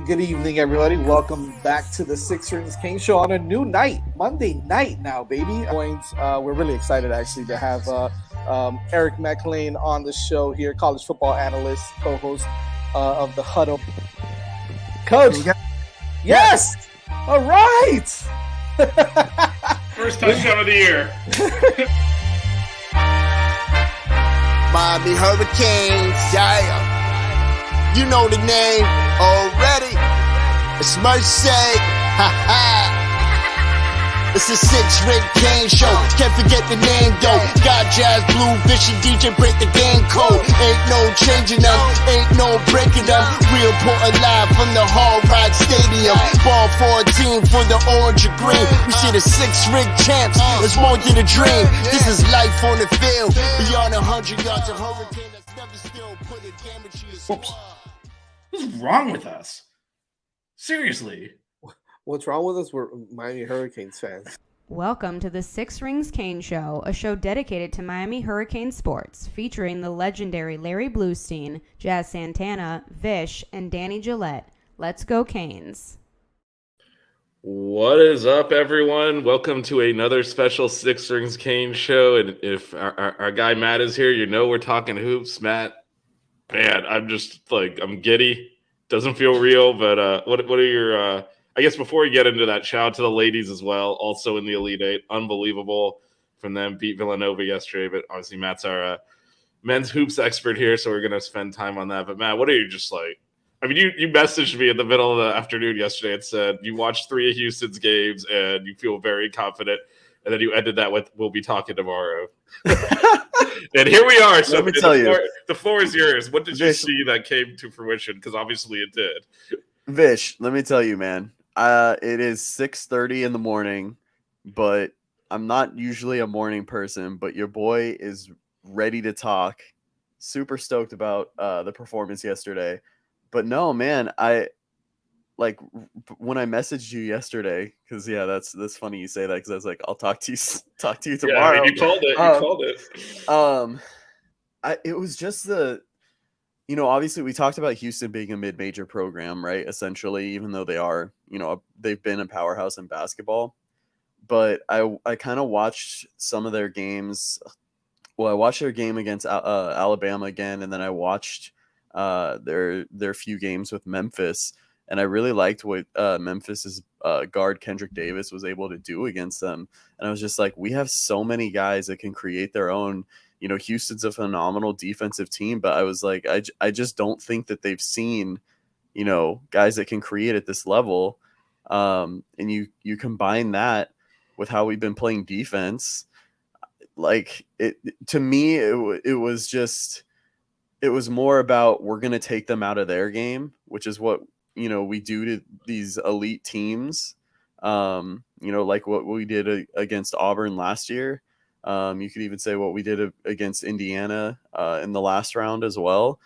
good evening, everybody. Welcome back to the Six Rings Kane Show on a new night, Monday night now, baby. We're really excited, actually, to have Eric McLean on the show here, college football analyst, co-host of The Huddle. Coach, yes! All right! First touchdown of the year. Miami Hurricanes, yeah. You know the name already. It's Mercy. Ha ha. It's a six-ring Kane show. Can't forget the name though. Got Jazz, Blue, Vish, and DJ break the game code. Ain't no changing them, ain't no breaking them. Real Portland live from the Hard Rock Stadium. Ball 14 for the orange and green. We see the six-ring champs. It's more than a dream. This is life on the field. Beyond 100 yards of hurricane that's never still put a damage to your squad. What's wrong with us? Seriously. What's wrong with us? We're Miami Hurricanes fans. Welcome to the Six Rings Kane Show, a show dedicated to Miami Hurricane sports, featuring the legendary Larry Bluestein, Jazz Santana, Vish, and Danny Gillette. Let's go Canes. What is up, everyone? Welcome to another special Six Rings Kane Show. And if our guy Matt is here, you know we're talking hoops. Matt, man, I'm giddy. Doesn't feel real, but what are your I guess before we get into that, shout out to the ladies as well, also in the Elite Eight. Unbelievable from them. Beat Villanova yesterday, but obviously Matt's our men's hoops expert here, so we're going to spend time on that. But Matt, what are you just like? I mean, you messaged me in the middle of the afternoon yesterday and said you watched 3 of Houston's games and you feel very confident, and then you ended that with, we'll be talking tomorrow. And here we are. So let me tell you. The floor is yours. What did you see that came to fruition? Because obviously it did. Vish, let me tell you, man. It is 6:30 in the morning, but I'm not usually a morning person, but your boy is ready to talk. Super stoked about the performance yesterday. But no, man, when I messaged you yesterday, because that's funny you say that, because I was like, I'll talk to you tomorrow. Yeah, I mean, you called it. It was just obviously we talked about Houston being a mid-major program, right? Essentially, even though they've been a powerhouse in basketball. But I kind of watched some of their games. Well, I watched their game against Alabama again, and then I watched their few games with Memphis, and I really liked what Memphis's guard Kendrick Davis was able to do against them. And I was just like, we have so many guys that can create their own. Houston's a phenomenal defensive team, but I was like, I just don't think that they've seen, guys that can create at this level. And you combine that with how we've been playing defense. Like to me, it was more about, we're going to take them out of their game, which is what, we do to these elite teams. Like what we did against Auburn last year. You could even say what we did against Indiana in the last round as well.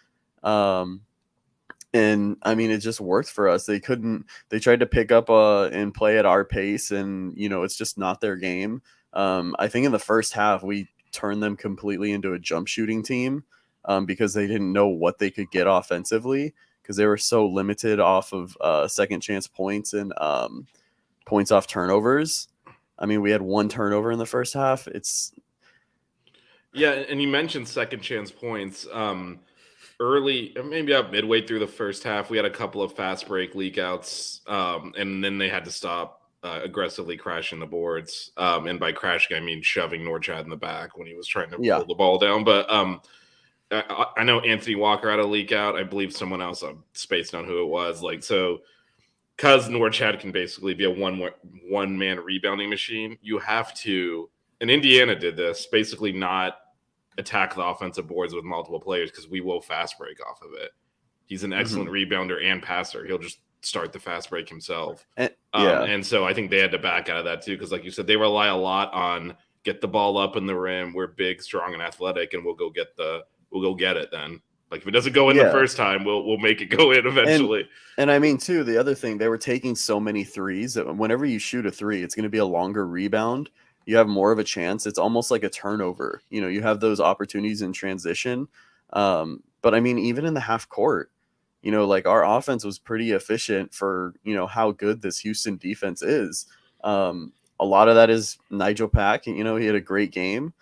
And I mean, it just worked for us. They tried to pick up and play at our pace, and, it's just not their game. I think in the first half, we turned them completely into a jump shooting team because they didn't know what they could get offensively, because they were so limited off of second chance points and points off turnovers. I mean, we had 1 turnover in the first half. Yeah, and you mentioned second chance points. Early, maybe about midway through the first half, we had a couple of fast break leak outs, and then they had to stop aggressively crashing the boards. And by crashing, I mean shoving Norchad in the back when he was trying to pull the ball down. But I know Anthony Walker had a leak out. I believe someone else, I'm spacing on who it was. Because Norchad can basically be a one-man rebounding machine, you have to, and Indiana did this, basically not attack the offensive boards with multiple players, because we will fast break off of it. He's an excellent rebounder and passer. He'll just start the fast break himself. And so I think they had to back out of that too, because like you said, they rely a lot on get the ball up in the rim. We're big, strong, and athletic, and we'll go get it then. Like if it doesn't go in the first time, we'll make it go in eventually. And I mean, too, the other thing, they were taking so many threes that whenever you shoot a three, it's going to be a longer rebound. You have more of a chance. It's almost like a turnover. You have those opportunities in transition. But I mean, even in the half court, like our offense was pretty efficient for, how good this Houston defense is. A lot of that is Nigel Pack. He had a great game,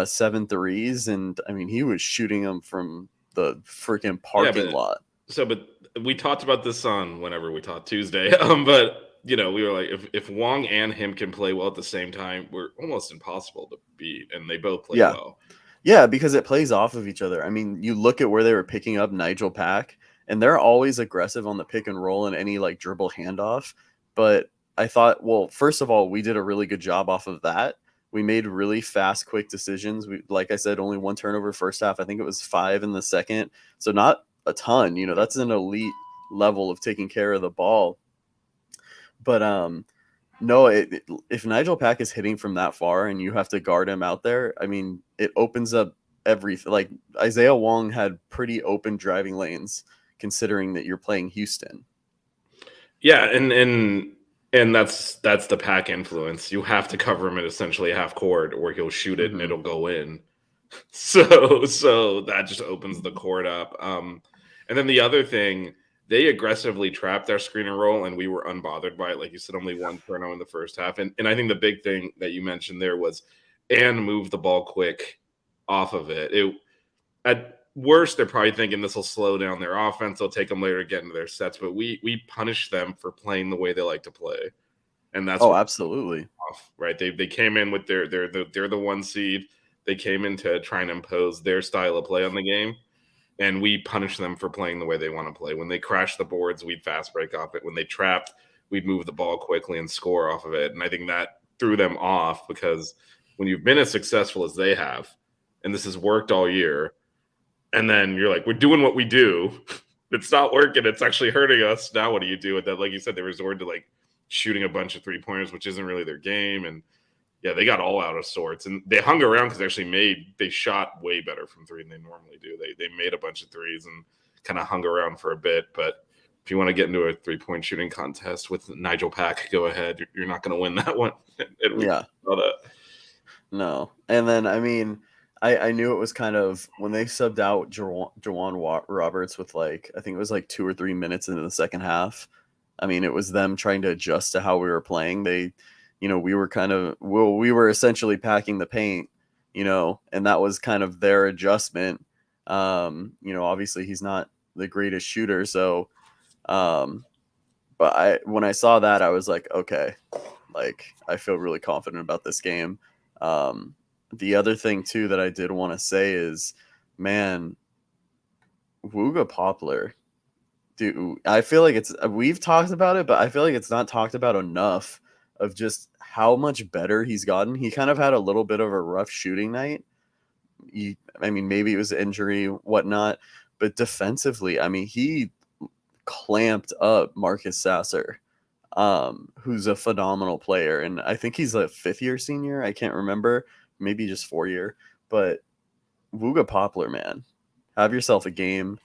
7 threes. And I mean, he was shooting them from the freaking parking lot. But we talked about this on whenever we talked Tuesday. But we were like, if Wong and him can play well at the same time, we're almost impossible to beat. And they both play well. Yeah, because it plays off of each other. I mean, you look at where they were picking up Nigel Pack, and they're always aggressive on the pick and roll and any like dribble handoff. But I thought, well, first of all, we did a really good job off of that. We made really fast, quick decisions. We, like I said, only 1 turnover first half. I think it was 5 in the second. So not a ton. That's an elite level of taking care of the ball. But no, if Nigel Pack is hitting from that far and you have to guard him out there, I mean, it opens up everything. Like Isaiah Wong had pretty open driving lanes, considering that you're playing Houston. Yeah, and that's the Pack influence. You have to cover him at essentially half court, or he'll shoot it and it'll go in. So that just opens the court up. And then the other thing, they aggressively trapped our screen and roll, and we were unbothered by it. Like you said, only 1 turnover in the first half. And I think the big thing that you mentioned there was and move the ball quick off of it. At worst, they're probably thinking this will slow down their offense. They'll take them later to get into their sets. But we punish them for playing the way they like to play. And that's absolutely. Right. They came in with they're the 1 seed. They came in to try and impose their style of play on the game. And we punish them for playing the way they want to play. When they crashed the boards, we'd fast break off it. When they trapped, we'd move the ball quickly and score off of it. And I think that threw them off, because when you've been as successful as they have, and this has worked all year, and then you're like, we're doing what we do. It's not working. It's actually hurting us. Now what do you do with that? Like you said, they resorted to like shooting a bunch of 3-pointers, which isn't really their game. And yeah, they got all out of sorts, and they hung around because they shot way better from 3 than they normally do. They made a bunch of threes and kind of hung around for a bit. But if you want to get into a 3-point shooting contest with Nigel Pack, go ahead. You're not going to win that one. Yeah. No. And then, I mean, I knew it was kind of when they subbed out Jawan Roberts with I think it was 2 or 3 minutes into the second half. I mean, it was them trying to adjust to how we were playing. We were essentially packing the paint, and that was kind of their adjustment. Obviously he's not the greatest shooter. So, but when I saw that, I was like, okay, I feel really confident about this game. The other thing too that I did want to say is, man, Wooga Poplar, dude, I feel like we've talked about it, but I feel like it's not talked about enough of just how much better he's gotten. He kind of had a little bit of a rough shooting night. Maybe it was injury, whatnot, but defensively, I mean, he clamped up Marcus Sasser, who's a phenomenal player. And I think he's a 5th-year senior. I can't remember. Maybe just 4-year. But Wooga Poplar, man, have yourself a game.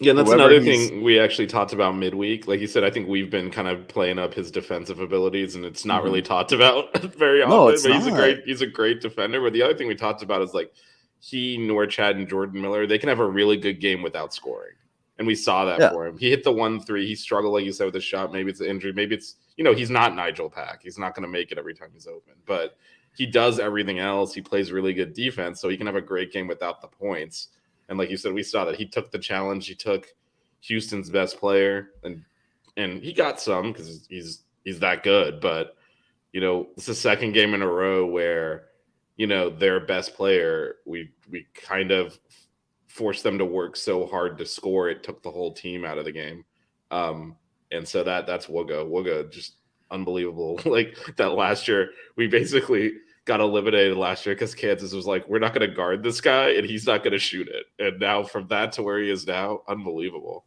Yeah, that's another thing we actually talked about midweek. Like you said, I think we've been kind of playing up his defensive abilities, and it's not really talked about very often. No, it's but not. He's a great defender. But the other thing we talked about is he, Norchad, and Jordan Miller, they can have a really good game without scoring. And we saw that for him. He hit the 1 3. He struggled, like you said, with the shot. Maybe it's an injury. Maybe it's, he's not Nigel Pack. He's not going to make it every time he's open. But he does everything else. He plays really good defense, so he can have a great game without the points. And like you said, we saw that he took the challenge. He took Houston's best player, and he got some because he's that good. But it's the second game in a row where their best player, we kind of forced them to work so hard to score. It took the whole team out of the game. And so that's Wooga just unbelievable. Like that last year, we basically got eliminated last year because Kansas was like, we're not going to guard this guy and he's not going to shoot it. And now from that to where he is now, unbelievable.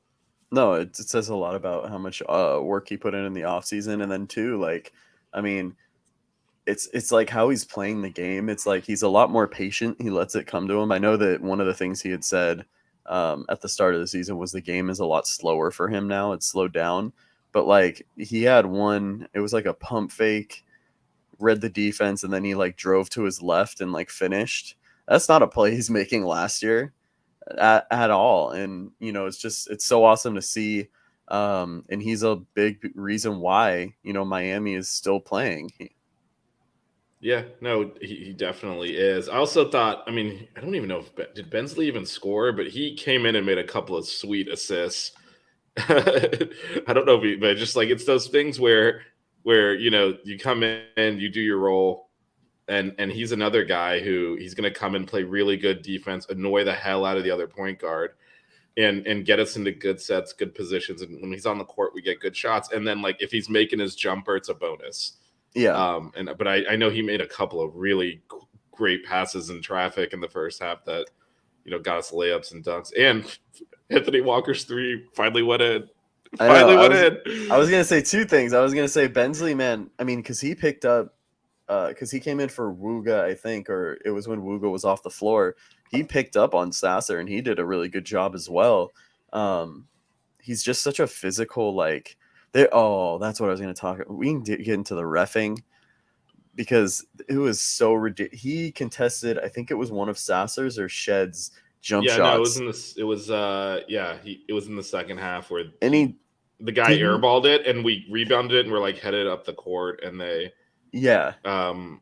No, it says a lot about how much work he put in the offseason. And then too, it's like how he's playing the game. It's like he's a lot more patient. He lets it come to him. I know that one of the things he had said at the start of the season was the game is a lot slower for him now. It's slowed down. But he had one, it was like a pump fake, read the defense, and then he drove to his left and finished. That's not a play he's making last year. at all. And it's so awesome to see. And he's a big reason why Miami is still playing. Yeah, no, he definitely is. I also thought, I mean, I don't even know if did Bensley even score, but he came in and made a couple of sweet assists. I don't know if but just like it's those things where you come in, you do your role, and he's another guy who he's going to come and play really good defense, annoy the hell out of the other point guard, and get us into good sets, good positions. And when he's on the court, we get good shots. And then like if he's making his jumper, it's a bonus. Yeah. But I know he made a couple of really great passes in traffic in the first half that got us layups and dunks. And Anthony Walker's three finally went in. I was gonna say two things. I was gonna say Bensley, man. I mean, because he picked up, because he came in for Wooga, I think, or it was when Wooga was off the floor. He picked up on Sasser, and he did a really good job as well. He's just such a physical, like. That's what I was going to talk about. We can get into the reffing because it was so ridiculous. He contested, I think it was one of Sasser's or Shed's jump shots. No, it was in the second half where the guy airballed it and we rebounded it and we're like headed up the court and they and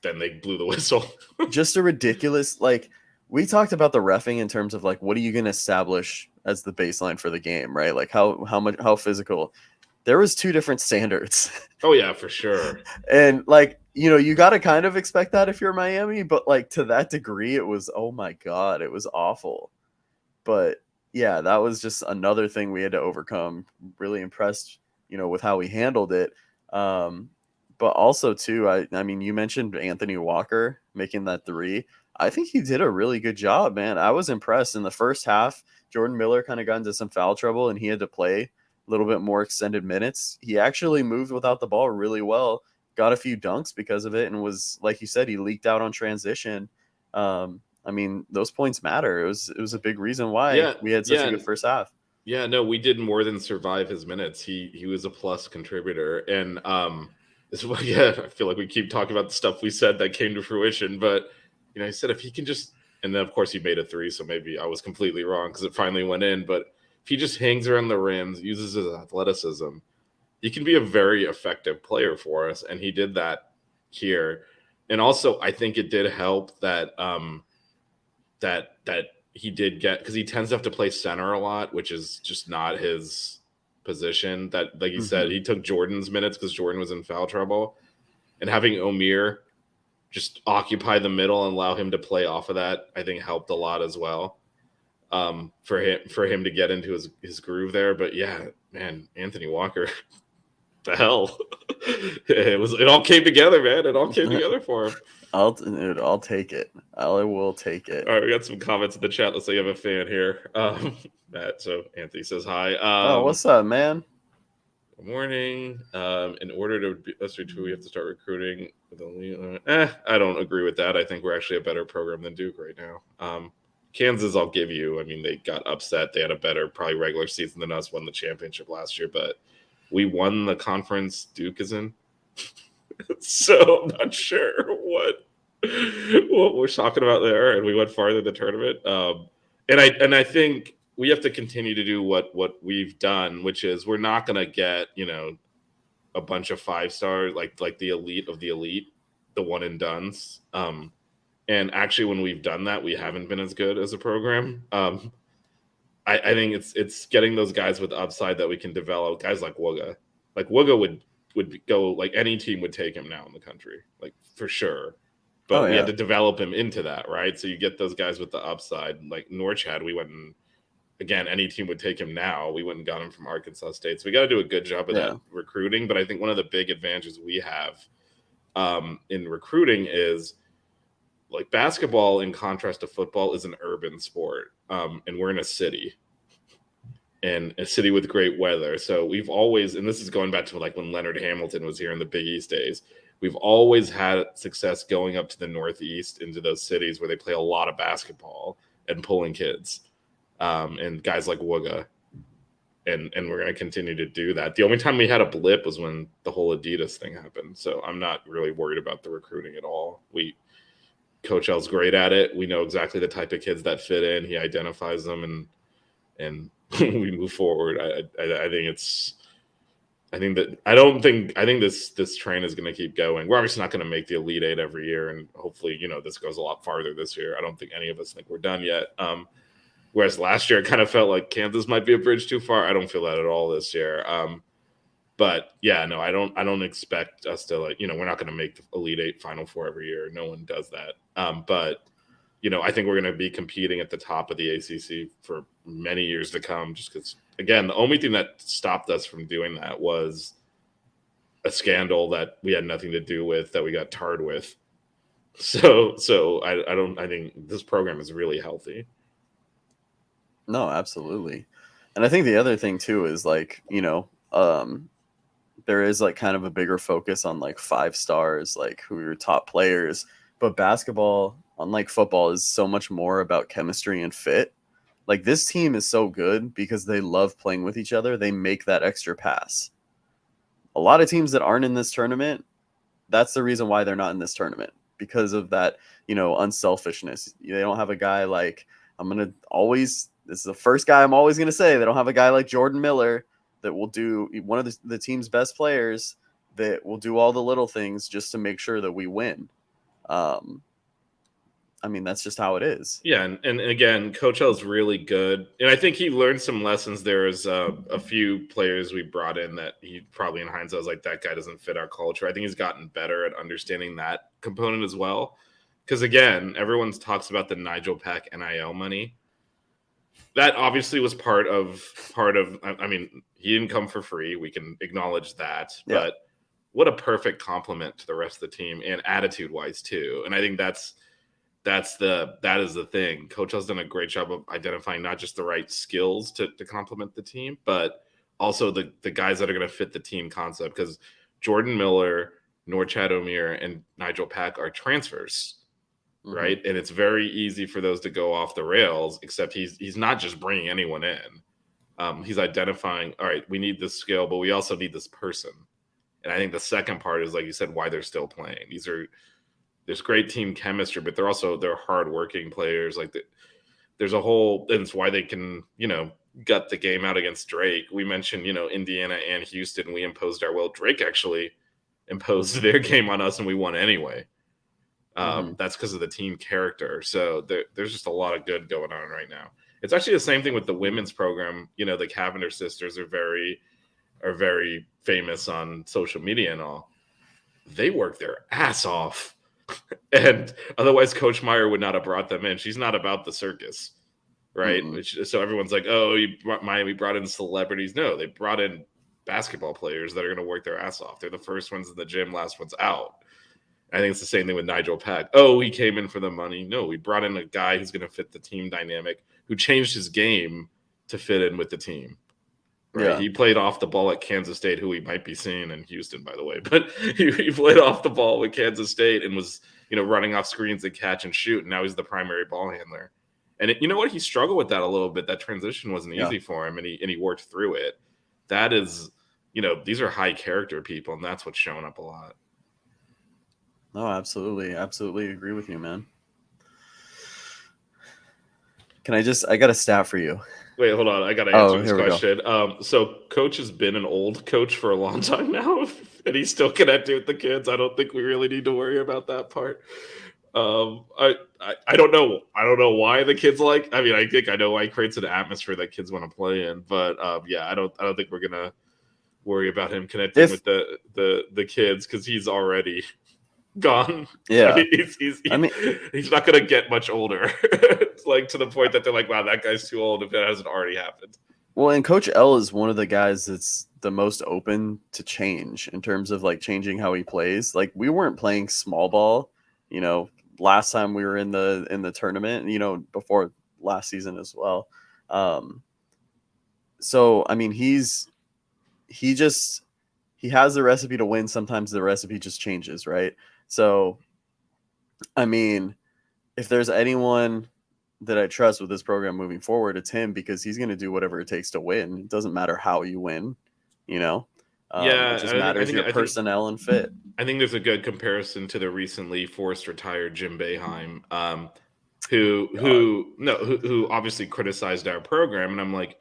then they blew the whistle. Just a ridiculous, like, we talked about the reffing in terms of like what are you going to establish as the baseline for the game, right? Like how physical. There was two different standards. Oh yeah, for sure. And like, you got to kind of expect that if you're Miami, but like to that degree, it was, oh my God, it was awful. But yeah, that was just another thing we had to overcome. Really impressed, with how we handled it. But also too, I mean, you mentioned Anthony Walker making that three. I think he did a really good job, man. I was impressed in the first half. Jordan Miller kind of got into some foul trouble and he had to play a little bit more extended minutes. He actually moved without the ball really well, got a few dunks because of it, and was, like you said, he leaked out on transition. I mean, those points matter. It was a big reason why we had such a good first half. Yeah, no, we did more than survive his minutes. He was a plus contributor. And I feel like we keep talking about the stuff we said that came to fruition, but he said if he can just, and then of course he made a three, so maybe I was completely wrong because it finally went in, but if he just hangs around the rims, uses his athleticism, he can be a very effective player for us, and he did that here. And also, I think it did help that that he did get, because he tends to have to play center a lot, which is just not his position. That, like you said, he took Jordan's minutes because Jordan was in foul trouble, and having Omir just occupy the middle and allow him to play off of that, I think helped a lot as well. For him to get into his groove there. But yeah, man, Anthony Walker, the hell. It all came together, man. It all came together for him. I'll take it. I will take it. All right, we got some comments in the chat. Let's say you have a fan here. Matt, so Anthony says hi. What's up, man? Good morning. In order to be SB2, we have to start recruiting with only. I don't agree with that. I think we're actually a better program than Duke right now. Kansas, I'll give you. I mean, they got upset. They had a better, probably regular season than us. Won the championship last year, but we won the conference Duke is in. So I'm not sure what we're talking about there. And we went farther in the tournament. And I think we have to continue to do what we've done, which is we're not going to get, a bunch of 5-stars like the elite of the elite, the one and dones. And actually, when we've done that, we haven't been as good as a program. I think it's getting those guys with upside that we can develop. Guys like Wooga. Like Wooga would go, like any team would take him now in the country, like for sure. But we had to develop him into that, right? So you get those guys with the upside. Like Norchad, we went and, again, any team would take him now. We went and got him from Arkansas State. So we got to do a good job of that recruiting. But I think one of the big advantages we have in recruiting is, like, basketball, in contrast to football, is an urban sport. And we're in a city. And a city with great weather. So we've always, and this is going back to like when Leonard Hamilton was here in the Big East days, we've always had success going up to the Northeast into those cities where they play a lot of basketball and pulling kids. And guys like Wooga. And we're going to continue to do that. The only time we had a blip was when the whole Adidas thing happened. So I'm not really worried about the recruiting at all. Coach L's great at it. We know exactly the type of kids that fit in. He identifies them, and we move forward. I think this train is going to keep going. We're obviously not going to make the Elite Eight every year, and hopefully, this goes a lot farther this year. I don't think any of us think we're done yet. Whereas last year, it kind of felt like Kansas might be a bridge too far. I don't feel that at all this year. But yeah, no, I don't expect us to we're not going to make the Elite Eight Final Four every year. No one does that. But I think we're going to be competing at the top of the ACC for many years to come. Just because, again, the only thing that stopped us from doing that was a scandal that we had nothing to do with, that we got tarred with. So I think this program is really healthy. No, absolutely. And I think the other thing too is there is kind of a bigger focus on 5 stars, who are your top players. But basketball, unlike football, is so much more about chemistry and fit. This team is so good because they love playing with each other. They make that extra pass. A lot of teams that aren't in this tournament, that's the reason why they're not in this tournament, because of that, unselfishness. They don't have a guy this is the first guy I'm always going to say, they don't have a guy like Jordan Miller that will do, one of the team's best players, that will do all the little things just to make sure that we win. That's just how it is. Yeah, and again, Coach L is really good, and I think he learned some lessons. There's a few players we brought in that he probably in hindsight was like, that guy doesn't fit our culture. I think he's gotten better at understanding that component as well. Because again, everyone talks about the Nigel Pack NIL money. That obviously was part of. He didn't come for free. We can acknowledge that, Yeah. But what a perfect compliment to the rest of the team, and attitude-wise too. And I think that is the thing. Coach has done a great job of identifying not just the right skills to complement the team, but also the guys that are going to fit the team concept. Because Jordan Miller, Norchad Omir, and Nigel Pack are transfers. Mm-hmm. Right. And it's very easy for those to go off the rails, except he's not just bringing anyone in. He's identifying, all right, we need this skill, but we also need this person. And I think the second part is, like you said, why they're still playing. There's great team chemistry, but they're hardworking players. There's a whole, and it's why they can, gut the game out against Drake. We mentioned, Indiana and Houston, we imposed our will. Drake actually imposed their game on us and we won anyway. That's because of the team character. So there's just a lot of good going on right now. It's actually the same thing with the women's program. The Cavendish sisters are very famous on social media and all. They work their ass off. And otherwise Coach Meyer would not have brought them in. She's not about the circus, right? Mm-hmm. So everyone's like, oh, Miami brought in celebrities. No, they brought in basketball players that are going to work their ass off. They're the first ones in the gym, last ones out. I think it's the same thing with Nigel Pack. Oh, he came in for the money. No, we brought in a guy who's going to fit the team dynamic, who changed his game to fit in with the team. Right? Yeah. He played off the ball at Kansas State, who we might be seeing in Houston, by the way. But he played off the ball with Kansas State and was, running off screens and catch and shoot. And now he's the primary ball handler. And you know what? He struggled with that a little bit. That transition wasn't easy for him, and he worked through it. That is, these are high character people, and that's what's showing up a lot. No, absolutely. Absolutely agree with you, man. I got a stat for you. Wait, hold on. I got to answer this question. So Coach has been an old coach for a long time now, and he's still connected with the kids. I don't think we really need to worry about that part. I don't know. I don't know why the kids I think I know why he creates an atmosphere that kids want to play in. But I don't think we're gonna worry about him connecting with the kids, because he's already gone. Yeah. He's not going to get much older. It's to the point that they're like, wow, that guy's too old if that hasn't already happened. Well, and Coach L is one of the guys that's the most open to change in terms of changing how he plays. We weren't playing small ball, last time we were in the tournament, before last season as well. So, he has the recipe to win. Sometimes the recipe just changes, right? So, if there's anyone that I trust with this program moving forward, it's him, because he's going to do whatever it takes to win. It doesn't matter how you win, It just matters your personnel and fit. I think there's a good comparison to the recently forced retired Jim Boeheim, who obviously criticized our program, and I'm like,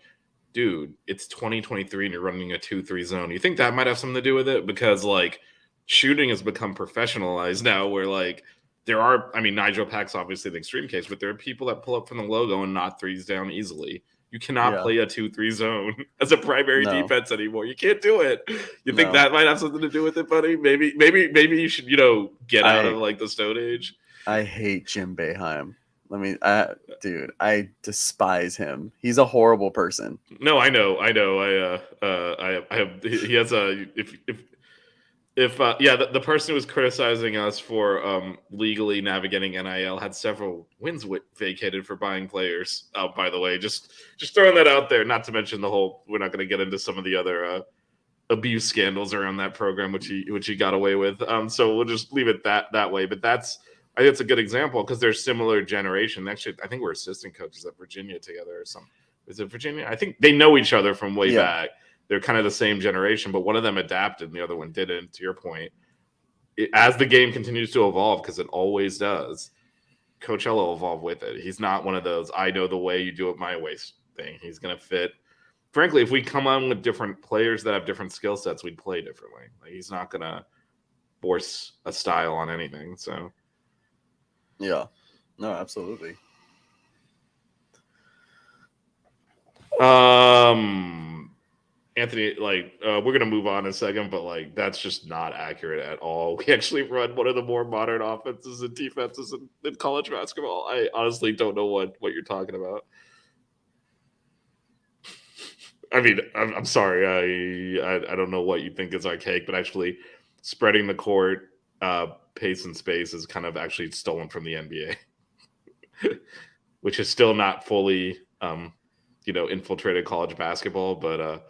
dude, it's 2023 and you're running a 2-3 zone. You think that might have something to do with it? Because like shooting has become professionalized now, where like there are, I mean, Nigel Pack's obviously the extreme case, but there are people that pull up from the logo and knock threes down easily. You cannot play a 2-3 zone as a primary defense anymore. You can't do it. You think that might have something to do with it, buddy? Maybe you should, get out of like the Stone Age. I hate Jim Boeheim. Dude, I despise him. He's a horrible person. No, I know. He has a the person who was criticizing us for legally navigating NIL had several wins vacated for buying players. By the way, just throwing that out there. Not to mention the whole. We're not going to get into some of the other abuse scandals around that program, which he got away with. So we'll just leave it that way. But I think it's a good example because they're similar generation. Actually, I think we're assistant coaches at Virginia together or something. Is it Virginia? I think they know each other from way back. They're kind of the same generation, but one of them adapted and the other one didn't. To your point, as the game continues to evolve, because it always does, Coach L will evolve with it. He's not one of those, I know the way, you do it my way thing. He's going to fit. Frankly, if we come on with different players that have different skill sets, we'd play differently. Like, he's not going to force a style on anything. So, yeah, no, absolutely. Anthony, we're going to move on in a second, but that's just not accurate at all. We actually run one of the more modern offenses and defenses in college basketball. I honestly don't know what you're talking about. I mean, I'm sorry. I don't know what you think is archaic, but actually spreading the court, pace and space is kind of actually stolen from the NBA, which is still not fully, infiltrated college basketball, but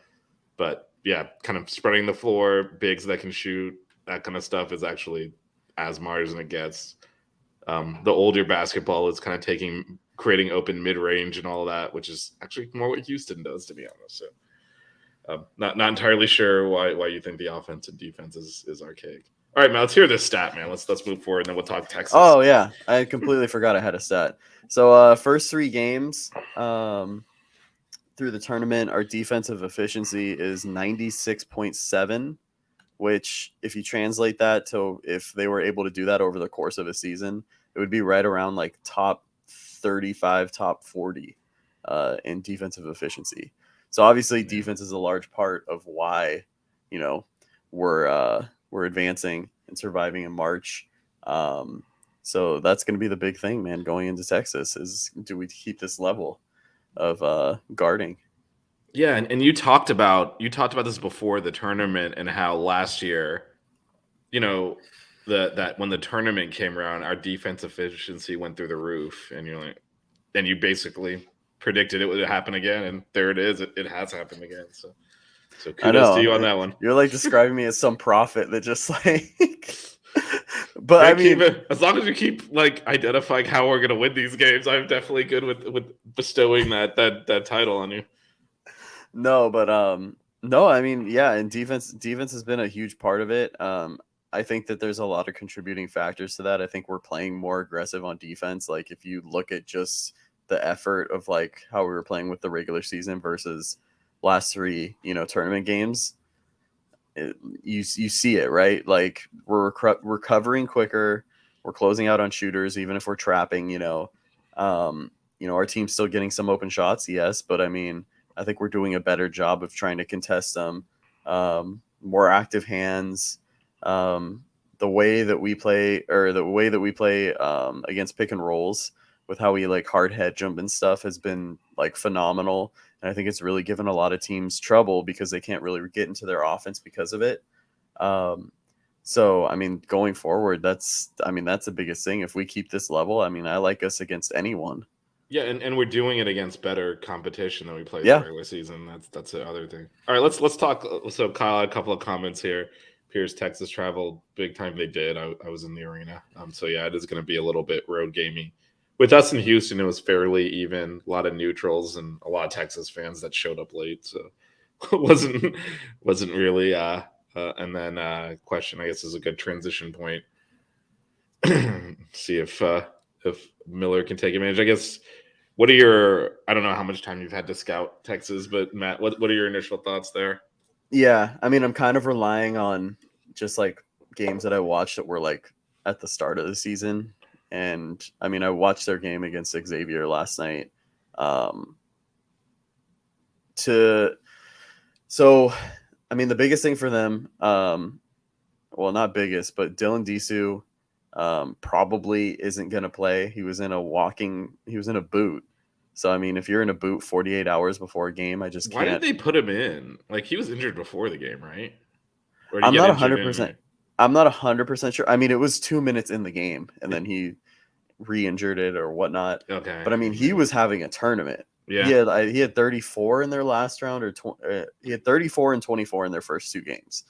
yeah, kind of spreading the floor, bigs that can shoot, that kind of stuff is actually as modern as it gets. The older basketball is kind of creating open mid-range and all of that, which is actually more what Houston does, to be honest. So not entirely sure why you think the offense and defense is archaic. All right, man, let's hear this stat, man. Let's move forward, and then we'll talk Texas. Oh, yeah. I completely forgot I had a stat. So first 3 games through the tournament, our defensive efficiency is 96.7, which if you translate that to if they were able to do that over the course of a season, it would be right around like top 35, top 40 in defensive efficiency. So obviously defense is a large part of why, we're advancing and surviving in March. So that's going to be the big thing, man, going into Texas is, do we keep this level of guarding? Yeah, and you talked about this before the tournament and how last year, that when the tournament came around, our defense efficiency went through the roof, and you basically predicted it would happen again, and there it is. It has happened again. So kudos to you on that one. You're like describing me as some prophet that just But I mean, as long as you keep identifying how we're going to win these games, I'm definitely good with bestowing that title on you. No, but no, I mean, yeah, and defense has been a huge part of it. I think that there's a lot of contributing factors to that. I think we're playing more aggressive on defense. Like if you look at just the effort of how we were playing with the regular season versus last 3, tournament games, you see it, right? Like we're recovering quicker, we're closing out on shooters, even if we're trapping. Our team's still getting some open shots, yes, but I mean, I think we're doing a better job of trying to contest them, more active hands. The way that we play against pick and rolls with how we hard head jump and stuff has been phenomenal. And I think it's really given a lot of teams trouble because they can't really get into their offense because of it. So, I mean, going forward, that's the biggest thing. If we keep this level, I mean, I like us against anyone. Yeah, and we're doing it against better competition than we played the regular season. That's the other thing. All right, let's talk. So Kyle, a couple of comments here. Pierce, Texas traveled big time. They did. I was in the arena. So yeah, it is going to be a little bit road gamey. With us in Houston, it was fairly even. A lot of neutrals and a lot of Texas fans that showed up late. So wasn't really. And then question, I guess, is a good transition point. See if Miller can take advantage. I guess. What are your? I don't know how much time you've had to scout Texas, but Matt, what are your initial thoughts there? Yeah, I mean, I'm kind of relying on just like games that I watched that were like at the start of the season, and I mean, I watched their game against Xavier last night. So, I mean, the biggest thing for them, well, not biggest, but Dylan Disu probably isn't going to play. He was in a boot. So, I mean, if you're in a boot 48 hours before a game, I just Why can't. did they put him in? Like, he was injured before the game, right? Or did he I'm get not injured 100%. I'm not 100% sure. I mean, it was 2 minutes in the game, and then he re-injured it or whatnot. Okay. But I mean, he was having a tournament. Yeah. He had 34 in their last round, or he had 34 and 24 in their first 2 games.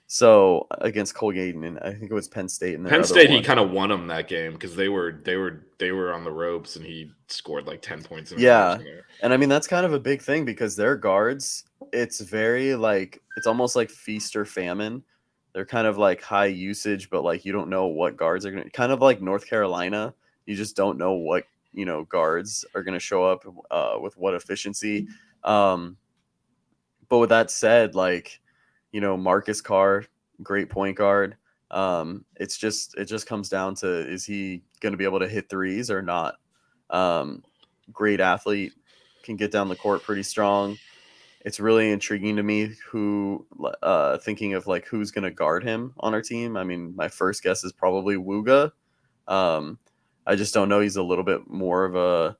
So against Colgate and I think it was Penn State. And Penn State, he kind of won them that game because they were on the ropes and he scored like 10 points. And I mean that's kind of a big thing because their guards, it's very like it's almost like feast or famine. They're kind of like high usage, but like you don't know what guards are gonna. Kind of like North Carolina, you just don't know what guards are gonna show up with what efficiency. But with that said, like. Marcus Carr, great point guard. It just comes down to is he going to be able to hit threes or not? Great athlete, can get down the court pretty strong. It's really intriguing to me thinking of like who's going to guard him on our team. I mean, my first guess is probably Wooga. I just don't know. He's a little bit more of a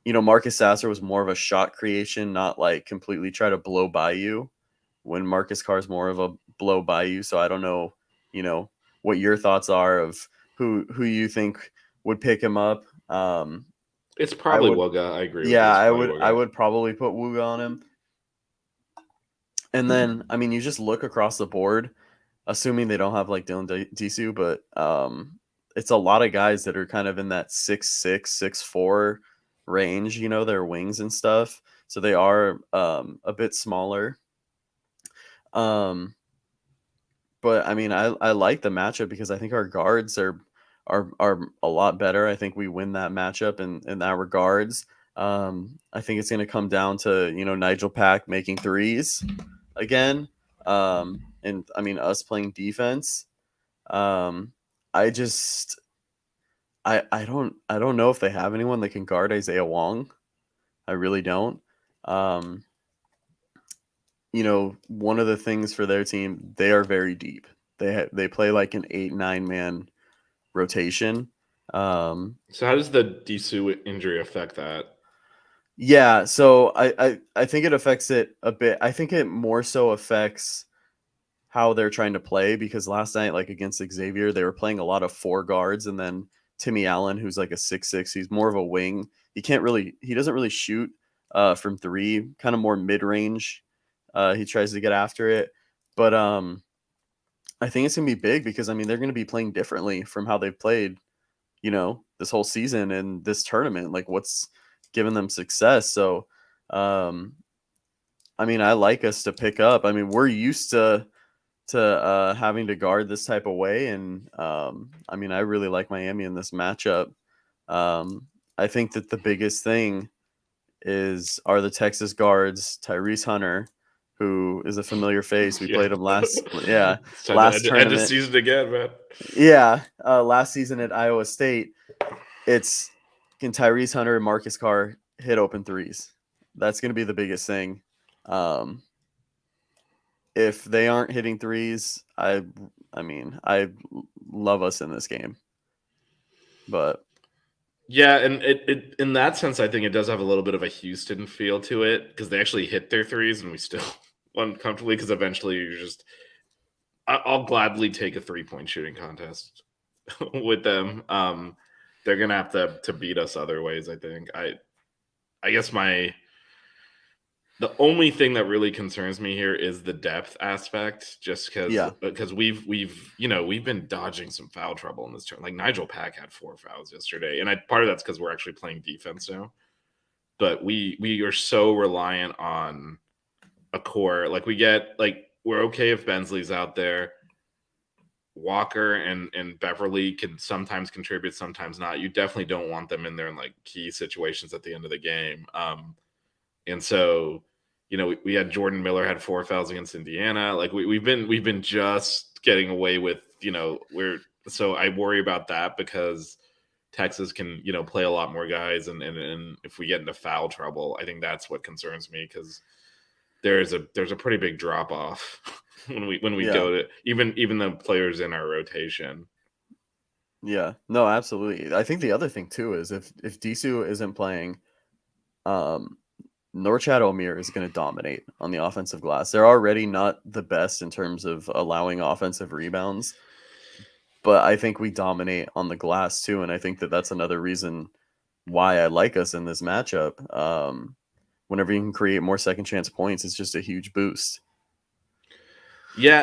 Marcus Sasser was more of a shot creation, not like completely try to blow by you. When Marcus Carr is more of a blow by you. So I don't know, what your thoughts are of who you think would pick him up. It's probably Wooga. I agree. Yeah, I would probably put Wooga on him. And then, I mean, you just look across the board, assuming they don't have like Dylan Disu, but it's a lot of guys that are kind of in that 6'6", 6'4" range, their wings and stuff. So they are a bit smaller. But I mean, I like the matchup because I think our guards are a lot better. I think we win that matchup in that regards. I think it's going to come down to, Nigel Pack making threes again. And I mean, us playing defense. I don't know if they have anyone that can guard Isaiah Wong. I really don't. One of the things for their team, they are very deep. They play like an 8-9 man rotation. So how does the Disu injury affect that? Yeah, so I think it affects it a bit. I think it more so affects how they're trying to play because last night, like against Xavier, they were playing a lot of 4 guards, and then Timmy Allen, who's like a 6'6", he's more of a wing. He doesn't really shoot from 3, kind of more mid range. He tries to get after it, but I think it's gonna be big because I mean they're gonna be playing differently from how they've played, this whole season and this tournament. Like what's given them success. So, I mean, I like us to pick up. I mean, we're used to having to guard this type of way, and I mean, I really like Miami in this matchup. I think that the biggest thing are the Texas guards, Tyrese Hunter, who is a familiar face. We played him last tournament. End of season again, man. Yeah, last season at Iowa State. Can Tyrese Hunter and Marcus Carr hit open threes? That's going to be the biggest thing. If they aren't hitting threes, I I love us in this game. But yeah, and it in that sense, I think it does have a little bit of a Houston feel to it because they actually hit their threes and we still won comfortably because eventually you're just I'll gladly take a 3-point shooting contest with them. They're gonna have to beat us other ways, I think. I guess the only thing that really concerns me here is the depth aspect, just because we've been dodging some foul trouble in this turn. Like Nigel Pack had 4 fouls yesterday, and part of that's because we're actually playing defense now. but we are so reliant on a core. Like we're okay if Bensley's out there. Walker and Beverly can sometimes contribute, sometimes not. You definitely don't want them in there in like key situations at the end of the game. And so, we had Jordan Miller had 4 fouls against Indiana. Like we've been just getting away with, so I worry about that because Texas can, play a lot more guys, and if we get into foul trouble, I think that's what concerns me because there's a pretty big drop off when we go to even the players in our rotation. Yeah, no, absolutely. I think the other thing too is if Disu isn't playing, Norchad Omier is going to dominate on the offensive glass. They're already not the best in terms of allowing offensive rebounds, but I think we dominate on the glass too, and I think that's another reason why I like us in this matchup. Whenever you can create more second chance points, it's just a huge boost. Yeah,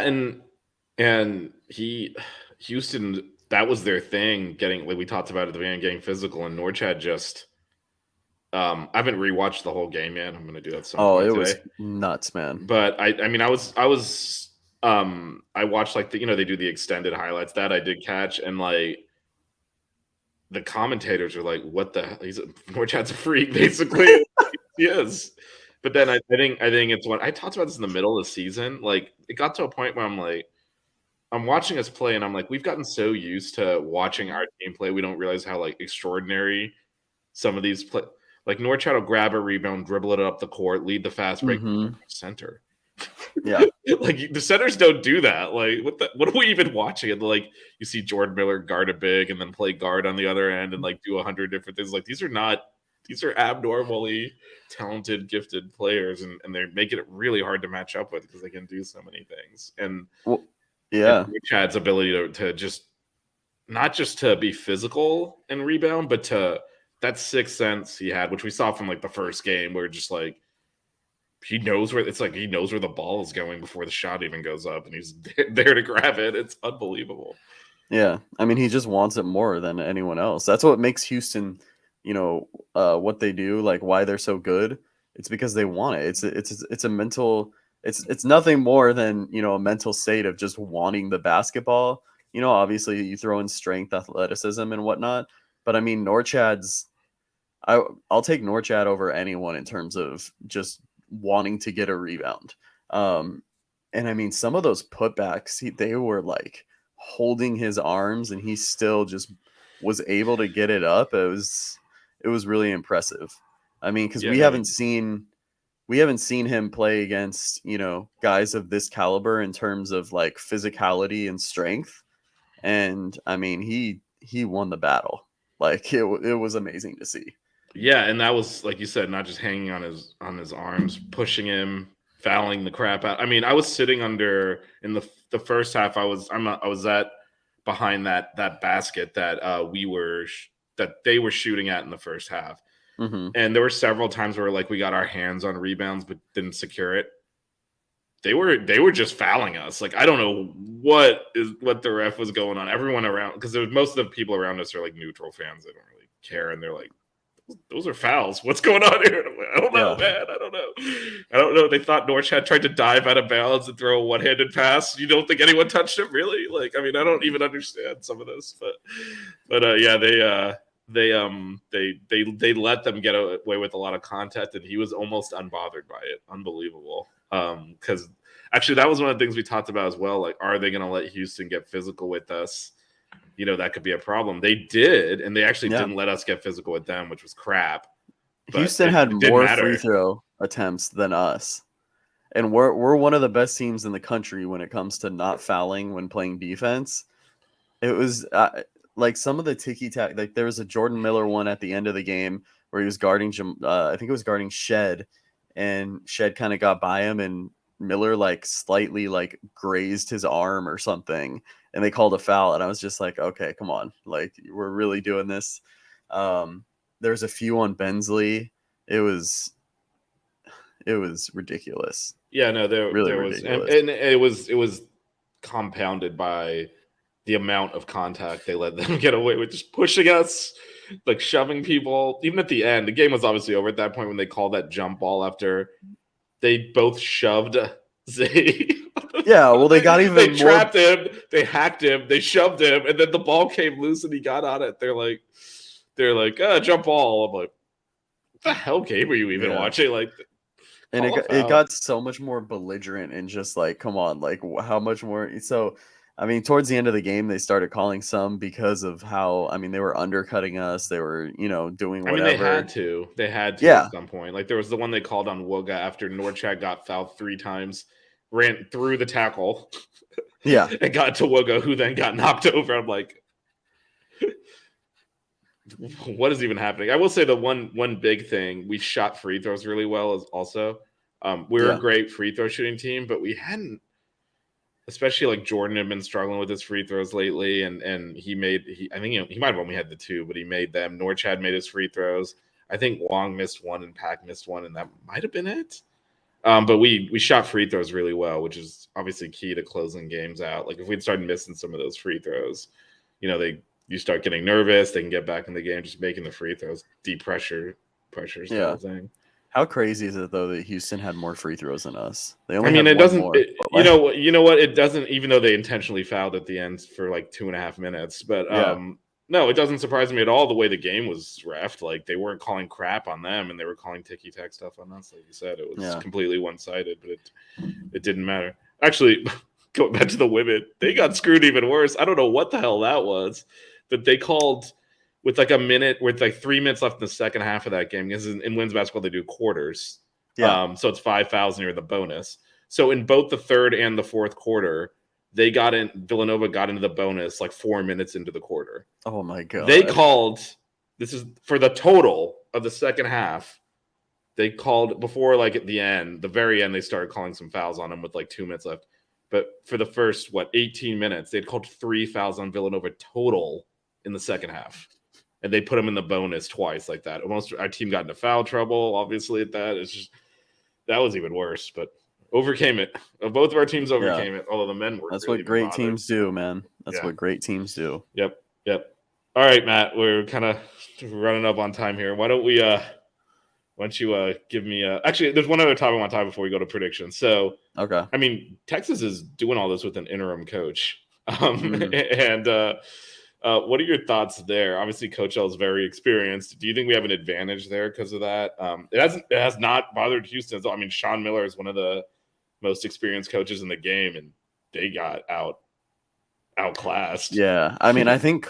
and Houston, that was their thing, getting, like we talked about at the beginning, getting physical, and Norchad just I haven't rewatched the whole game yet. I'm gonna do that sometime today. Was nuts, man. But I watched like they do the extended highlights that I did catch, and like the commentators are like, "What the hell? Norchad's a freak, basically." He is. But then I think it's I talked about this in the middle of the season. Like it got to a point where I'm watching us play, and I'm like, we've gotten so used to watching our team play, we don't realize how like extraordinary some of these play. Like Norchad will grab a rebound, dribble it up the court, lead the fast break, center. Yeah, like the centers don't do that. Like what are we even watching? And like you see Jordan Miller guard a big and then play guard on the other end and like do 100 different things. Like these are abnormally talented, gifted players, and they're making it really hard to match up with because they can do so many things. And Chad's ability to just not just to be physical and rebound, but to that sixth sense he had, which we saw from like the first game, where just like he knows where the ball is going before the shot even goes up, and he's there to grab it. It's unbelievable. Yeah, I mean, he just wants it more than anyone else. That's what makes Houston, what they do, like why they're so good. It's because they want it. It's a mental. It's nothing more than a mental state of just wanting the basketball. Obviously you throw in strength, athleticism, and whatnot. But I mean, I'll take Norchad over anyone in terms of just wanting to get a rebound. And I mean, some of those putbacks, they were like holding his arms, and he still just was able to get it up. It was really impressive. I mean, because we haven't seen him play against guys of this caliber in terms of like physicality and strength. And I mean, he won the battle. Like it was amazing to see. Yeah, and that was, like you said, not just hanging on his arms, pushing him, fouling the crap out. I mean, I was sitting under in the first half. I was at behind that basket that that they were shooting at in the first half, and there were several times where like we got our hands on rebounds but didn't secure it. They were just fouling us. Like I don't know what the ref was going on. Everyone around, because most of the people around us are like neutral fans. They don't really care, and they're like, those are fouls. What's going on here? Like, I don't know, man. I don't know. They thought Norchad tried to dive out of bounds and throw a one-handed pass. You don't think anyone touched him, really? Like, I mean, I don't even understand some of this, but yeah, they let them get away with a lot of contact, and he was almost unbothered by it. Unbelievable. Because actually, that was one of the things we talked about as well. Like, are they going to let Houston get physical with us? That could be a problem. They did, and they actually didn't let us get physical with them, which was crap. Houston had more free throw attempts than us, and we're one of the best teams in the country when it comes to not fouling when playing defense. It was like some of the ticky-tack. Like there was a Jordan Miller one at the end of the game where he was guarding I think it was guarding Shed, and Shed kind of got by him, and Miller like slightly like grazed his arm or something, and they called a foul, and I was just like, okay, come on, like we're really doing this. There's a few on Bensley. It was ridiculous. Yeah, no, there was, and it was compounded by the amount of contact they let them get away with, just pushing us, like shoving people. Even at the end, the game was obviously over at that point when they called that jump ball after they both shoved Zay. Yeah, well, they got even they more. trapped him, they hacked him, they shoved him, and then the ball came loose and he got on it. They're like, jump ball. I'm like, what the hell game are you even watching? Like, and it got so much more belligerent and just like, come on, like how much more? So, I mean, towards the end of the game, they started calling some because of how, I mean, they were undercutting us. They were, doing whatever. I mean, they had to at some point. Like there was the one they called on Woga after Norchad got fouled 3 times, ran through the tackle. Yeah. And got to Woga, who then got knocked over. I'm like, what is even happening? I will say the one big thing, we shot free throws really well is also. We were a great free throw shooting team, but we hadn't, especially like Jordan had been struggling with his free throws lately, and I think he might have only had the 2, but he made them. Norchad made his free throws. I think Wong missed 1 and Pack missed 1, and that might have been it. But we shot free throws really well, which is obviously key to closing games out. Like if we'd started missing some of those free throws, you start getting nervous. They can get back in the game, just making the free throws, deep pressure thing. How crazy is it though that Houston had more free throws than us? They only. I mean, had it doesn't. More, you know what? It doesn't. Even though they intentionally fouled at the end for like 2.5 minutes, but no, it doesn't surprise me at all the way the game was reffed. Like they weren't calling crap on them, and they were calling ticky tack stuff on us. Like you said, it was completely one sided, but it didn't matter. Actually, going back to the women, they got screwed even worse. I don't know what the hell that was, but they called. With like 3 minutes left in the second half of that game, because in women's basketball they do quarters, so it's 5 fouls near the bonus. So in both the third and the fourth quarter, Villanova got into the bonus like 4 minutes into the quarter. Oh my god! They called, this is for the total of the second half. They called before like at the very end, they started calling some fouls on them with like 2 minutes left. But for the first 18 minutes, they'd called 3 fouls on Villanova total in the second half. And they put them in the bonus twice like that. Almost our team got into foul trouble, obviously, at that. It's just that was even worse, but overcame it. Both of our teams overcame it, although the men were. That's really what great teams do, man. That's what great teams do. Yep. All right, Matt, we're kind of running up on time here. Why don't you give me actually, there's one other topic I want to talk before we go to predictions. So, okay. I mean, Texas is doing all this with an interim coach. And what are your thoughts there? Obviously, Coach L is very experienced. Do you think we have an advantage there because of that? It has not bothered Houston. I mean, Sean Miller is one of the most experienced coaches in the game, and they got outclassed. Yeah, I mean, I think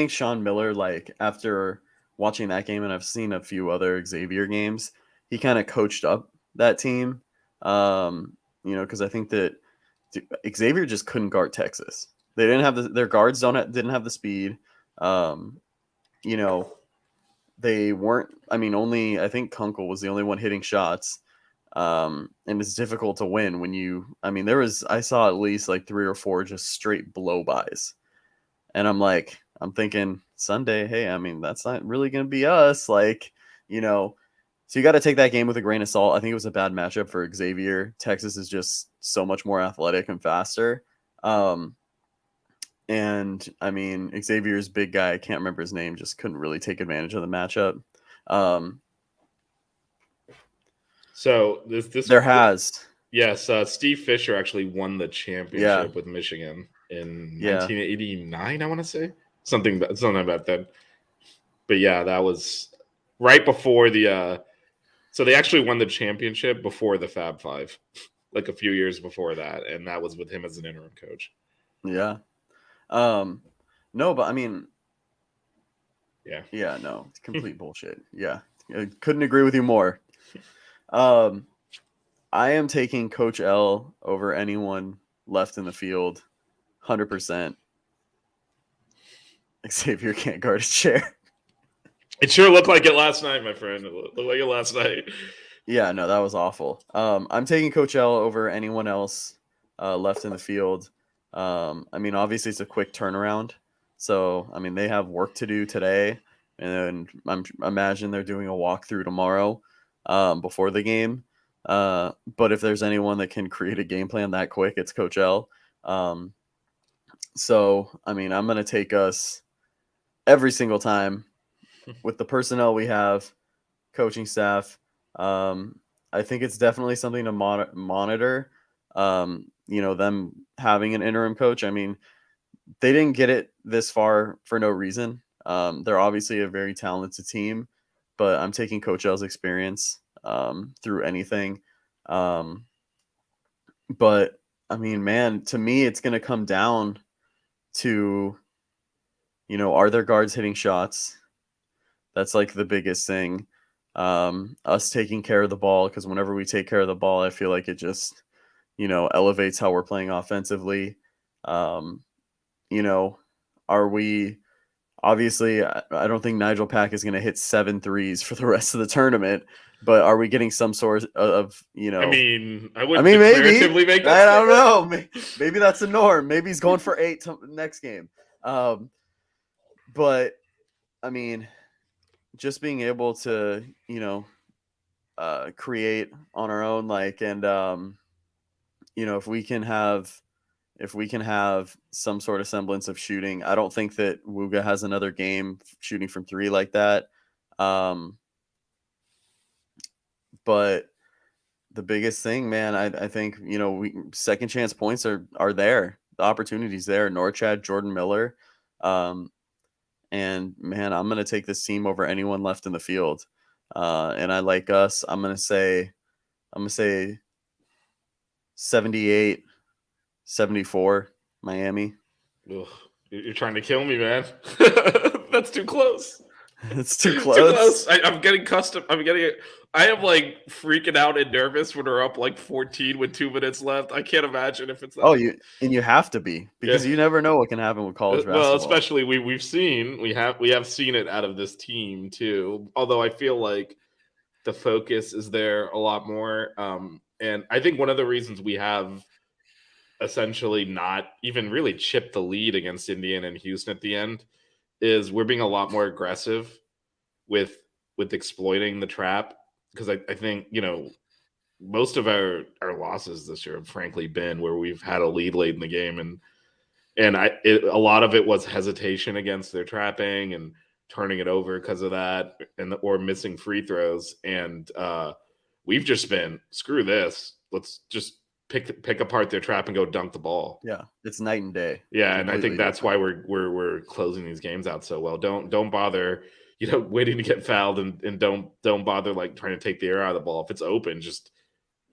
Sean Miller, like after watching that game, and I've seen a few other Xavier games, he kind of coached up that team. Because I think that Xavier just couldn't guard Texas. They didn't have their guards didn't have the speed. They weren't. I mean, I think Kunkel was the only one hitting shots. And it's difficult to win when I saw at least like 3 or 4 just straight blow-bys. And I'm thinking Sunday, hey, I mean, that's not really going to be us. So you got to take that game with a grain of salt. I think it was a bad matchup for Xavier. Texas is just so much more athletic and faster. And I mean, Xavier's big guy, I can't remember his name, just couldn't really take advantage of the matchup. So this there has. Yes, Steve Fisher actually won the championship with Michigan in 1989, I want to say. Something about that. But yeah, that was right before so they actually won the championship before the Fab Five, like a few years before that, and that was with him as an interim coach. Yeah. No, but I mean, no, it's complete bullshit. Yeah, I couldn't agree with you more. I am taking Coach L over anyone left in the field, 100%. Xavier can't guard a chair. It sure looked like it last night, my friend. It looked like it last night. Yeah, no, that was awful. I'm taking Coach L over anyone else left in the field. I mean, obviously it's a quick turnaround. So, I mean, they have work to do today, and I imagine they're doing a walkthrough tomorrow before the game. But if there's anyone that can create a game plan that quick, it's Coach L. So, I mean, I'm going to take us every single time with the personnel we have, coaching staff, I think it's definitely something to monitor. Them having an interim coach. I mean, they didn't get it this far for no reason. They're obviously a very talented team, but I'm taking Coach L's experience through anything. But I mean, man, to me, it's going to come down to, are their guards hitting shots? That's like the biggest thing. Us taking care of the ball, because whenever we take care of the ball, I feel like it just, elevates how we're playing offensively. Are we obviously, I don't think Nigel Pack is going to hit 7 threes for the rest of the tournament, but are we getting some sort of, I mean, I wouldn't declaratively maybe, make that I don't know. Maybe that's a norm. Maybe he's going for 8 next game. But I mean, just being able to, create on our own, if we can have some sort of semblance of shooting. I don't think that Wooga has another game shooting from 3 like that. But the biggest thing, man, I think, second chance points are there. The opportunity's there. Norchad, Jordan Miller. And man, I'm going to take this team over anyone left in the field. And I like us. I'm going to say 78, 74, Miami. Ugh, you're trying to kill me, man. That's too close. It's too close. I'm getting custom. I am like freaking out and nervous when we're up like 14 with 2 minutes left. I can't imagine if it's that. Oh, you have to be, because you never know what can happen with college basketball. Well, especially we have seen it out of this team too. Although I feel like the focus is there a lot more. And I think one of the reasons we have essentially not even really chipped the lead against Indiana and Houston at the end is we're being a lot more aggressive with exploiting the trap. Because I think, most of our losses this year have frankly been where we've had a lead late in the game. And a lot of it was hesitation against their trapping and turning it over because of that, or missing free throws. And we've just been, screw this. Let's just pick apart their trap and go dunk the ball. Yeah, it's night and day. Yeah, and I think that's why we're closing these games out so well. Don't bother, waiting to get fouled, and don't bother like trying to take the air out of the ball. If it's open, just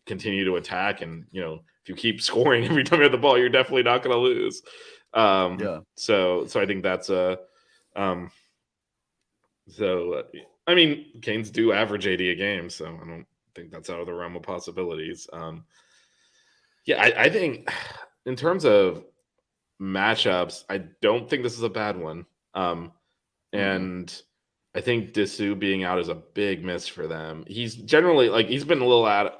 continue to attack, and if you keep scoring every time you have the ball, you're definitely not going to lose. So I think that's I mean, Canes do average 80 a game, so I don't think that's out of the realm of possibilities. I think in terms of matchups, I don't think this is a bad one. And I think Disu being out is a big miss for them. He's generally he's been a little out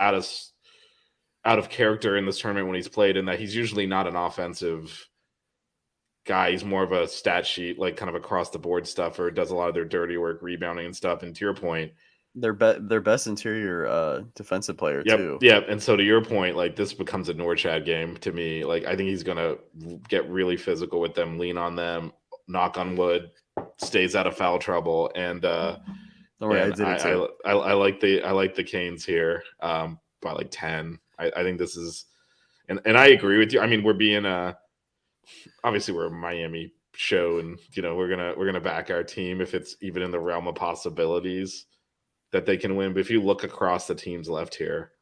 of character in this tournament when he's played, in that he's usually not an offensive guy. He's more of a stat sheet, kind of across the board stuff, or does a lot of their dirty work, rebounding and stuff. And to your point, their best interior defensive player too. Yeah, and so to your point, this becomes a Norchad game to me. I think he's gonna get really physical with them, lean on them, knock on wood, stays out of foul trouble, and don't worry, I did it too. I like the Canes here by 10. I think this is, and I agree with you. I mean, we're being obviously we're a Miami show, and we're gonna back our team if it's even in the realm of possibilities that they can win. But if you look across the teams left here,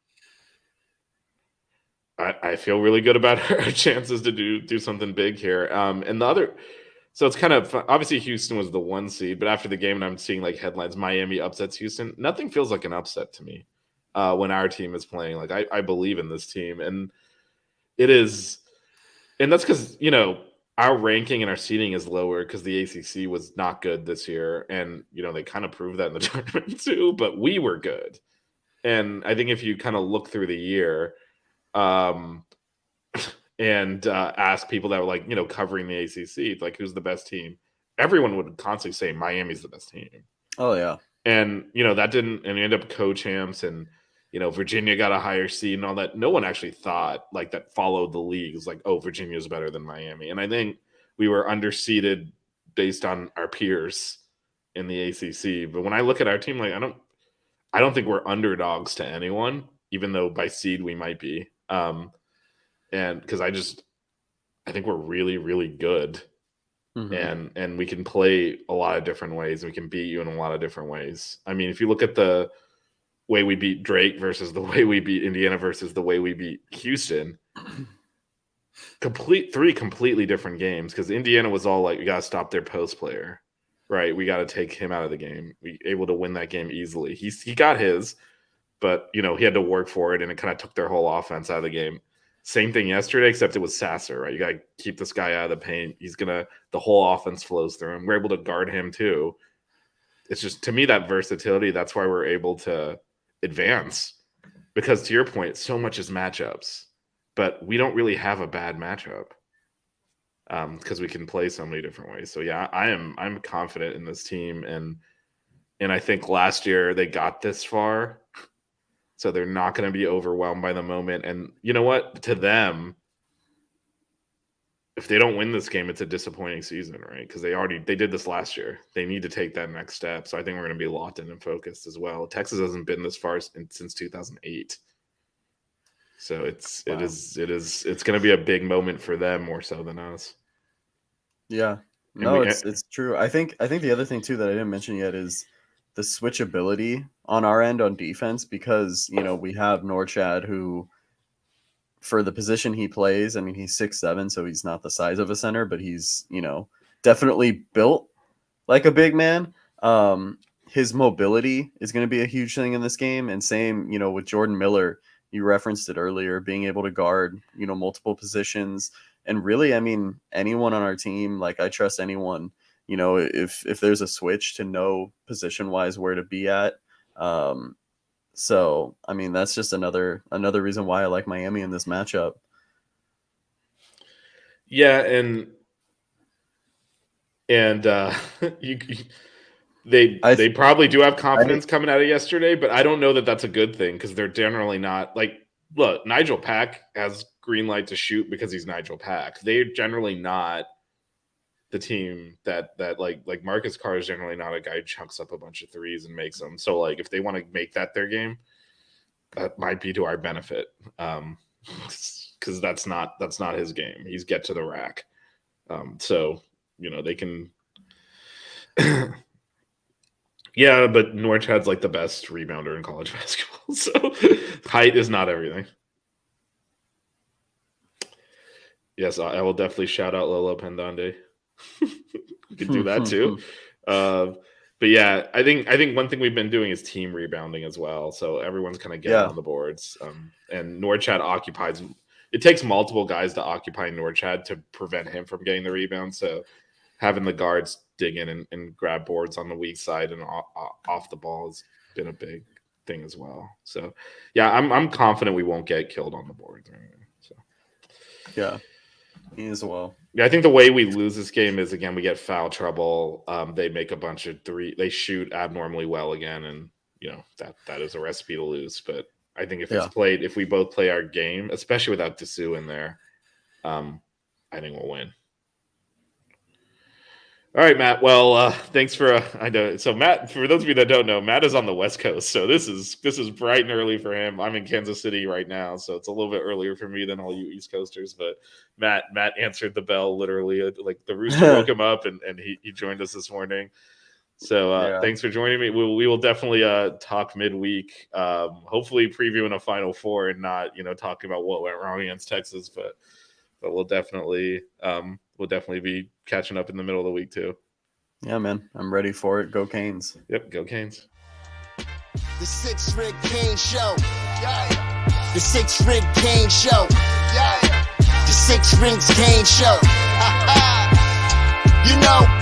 I feel really good about our chances to do something big here. And the other, so it's kind of obviously Houston was the 1 seed, but after the game, and I'm seeing headlines, Miami upsets Houston. Nothing feels like an upset to me when our team is playing. I believe in this team, and it is, and that's because our ranking and our seeding is lower because the ACC was not good this year. And, they kind of proved that in the tournament too, but we were good. And I think if you kind of look through the year and ask people that were covering the ACC, who's the best team, everyone would constantly say Miami's the best team. Oh, yeah. And, that didn't, and you end up co-champs, and, Virginia got a higher seed and all that. No one actually thought that followed the league. It was oh, Virginia's better than Miami. And I think we were underseeded based on our peers in the ACC. But when I look at our team, like I don't think we're underdogs to anyone, even though by seed we might be. And because I think we're really, really good. Mm-hmm. And we can play a lot of different ways. We can beat you in a lot of different ways. I mean, if you look at the way we beat Drake versus the way we beat Indiana versus the way we beat Houston, three completely different games, because Indiana was all like, we got to stop their post player, right? We got to take him out of the game. We able to win that game easily. He got his, but he had to work for it, and it kind of took their whole offense out of the game. Same thing yesterday, except it was Sasser, right? You got to keep this guy out of the paint. The whole offense flows through him. We're able to guard him too. It's just, to me, that versatility, that's why we're able to advance, because to your point, so much is matchups, but we don't really have a bad matchup because we can play so many different ways. So yeah, I'm confident in this team, and I think last year they got this far, so they're not going to be overwhelmed by the moment. And you know what? To them, if they don't win this game, it's a disappointing season, right? Because they did this last year. They need to take that next step. So I think we're going to be locked in and focused as well. Texas hasn't been this far since 2008. So it's going to be a big moment for them more so than us. Yeah, no, it's true. I think the other thing too that I didn't mention yet is the switchability on our end on defense, because we have Norchad, who, for the position he plays, I mean, he's 6'7", so he's not the size of a center, but he's definitely built like a big man. His mobility is going to be a huge thing in this game, and same with Jordan Miller. You referenced it earlier, being able to guard multiple positions. And really, I mean, anyone on our team, like I trust anyone, if there's a switch, to know position-wise where to be at. So, I mean, that's just another reason why I like Miami in this matchup. Yeah, and they probably do have confidence coming out of yesterday, but I don't know that that's a good thing, because they're generally not like, look, Nigel Pack has green light to shoot because he's Nigel Pack. They're generally not the team that like Marcus Carr is generally not a guy who chunks up a bunch of threes and makes them. So like if they want to make that their game, that might be to our benefit, because that's not his game. He's get to the rack. So they can. Yeah, but Norchad's like the best rebounder in college basketball, so height is not everything. Yes, I will definitely shout out Lolo Pendande. We could do that too. But yeah, I think one thing we've been doing is team rebounding as well. So everyone's kind of getting on the boards. And Norchad occupies. It takes multiple guys to occupy Norchad to prevent him from getting the rebound. So having the guards dig in and grab boards on the weak side and off the ball has been a big thing as well. So yeah, I'm confident we won't get killed on the boards. So yeah, me as well. Yeah, I think the way we lose this game is, again, we get foul trouble. They make a bunch of they shoot abnormally well again, and that is a recipe to lose. But I think if we both play our game, especially without Dessou in there, I think we'll win. All right, Matt. Well, thanks for I know. So Matt, for those of you that don't know, Matt is on the West Coast, so this is bright and early for him. I'm in Kansas City right now, so it's a little bit earlier for me than all you East Coasters. But Matt answered the bell literally, like the rooster woke him up, and he joined us this morning. So thanks for joining me. We will definitely talk midweek, hopefully previewing a Final Four and not talking about what went wrong against Texas, but we'll definitely be catching up in the middle of the week too. Yeah, man. I'm ready for it. Go Canes. Yep, go Canes. The 6 Rig Kane Show. Yeah. The 6 Rig Kane Show. Yeah. The 6 Rings Kane Show. You know.